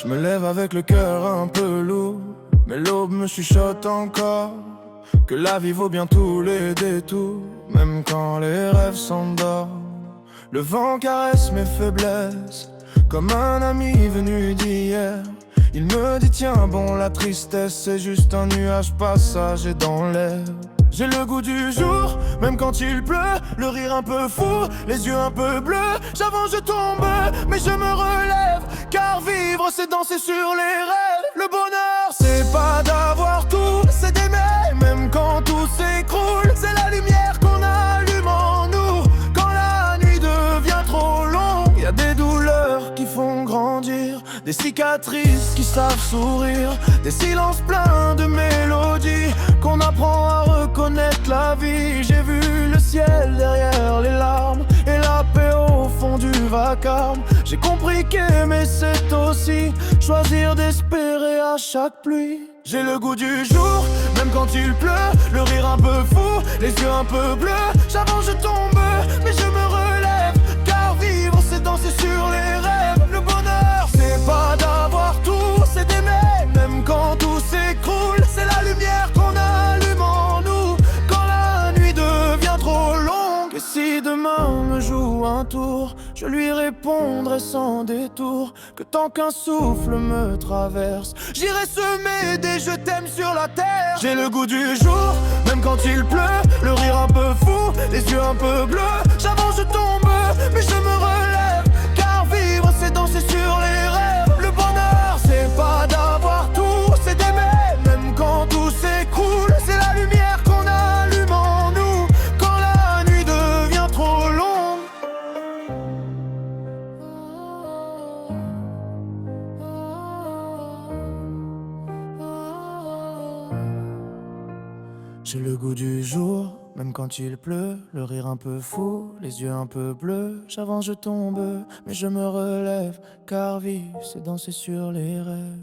Je me lève avec le cœur un peu lourd, mais l'aube me chuchote encore que la vie vaut bien tous les détours, même quand les rêves s'endorment. Le vent caresse mes faiblesses, comme un ami venu d'hier. Il me dit tiens bon, la tristesse c'est juste un nuage passager dans l'air. J'ai le goût du jour, même quand il pleut, le rire un peu fou, les yeux un peu bleus. J'avance, je tombe, mais je me relève, car vivre c'est danser sur les rêves. Le bonheur c'est pas d'avoir tout, c'est d'aimer, même quand tout s'écroule. C'est la lumière qu'on allume en nous, quand la nuit devient trop longue. Y a des douleurs qui font grandir, des cicatrices qui savent sourire, des silences pleins de mélodies, qu'on apprend à reconnaître la vie. J'ai vu le ciel derrière les larmes et la paix au fond du vacarme. J'ai compris qu'aimer c'est aussi choisir d'espérer à chaque pluie. J'ai le goût du jour, même quand il pleut, le rire un peu fou, les yeux un peu bleus. J'avance, je tombe, mais je me relève, car vivre c'est danser sur les rêves. Le bonheur c'est pas d'avoir tout, c'est d'aimer, même quand tout s'écroule. C'est la lumière qu'on allume en nous, quand la nuit devient trop longue. Et si demain me joue un tour, je lui répondrai sans détour que tant qu'un souffle me traverse, j'irai semer des je t'aime sur la terre. J'ai le goût du jour, même quand il pleut, le rire un peu fou, les yeux un peu bleus. J'avance, je tombe, mais je me relève, car vivre c'est danser sur les rêves. Le bonheur c'est pas d'avoir tout, c'est d'aimer, même quand tout s'écroule. C'est la lumière qu'on allume en nous, quand la nuit devient trop longue. J'ai le goût du jour, même quand il pleut, le rire un peu fou, les yeux un peu bleus. J'avance, je tombe, mais je me relève, car vivre c'est danser sur les rêves.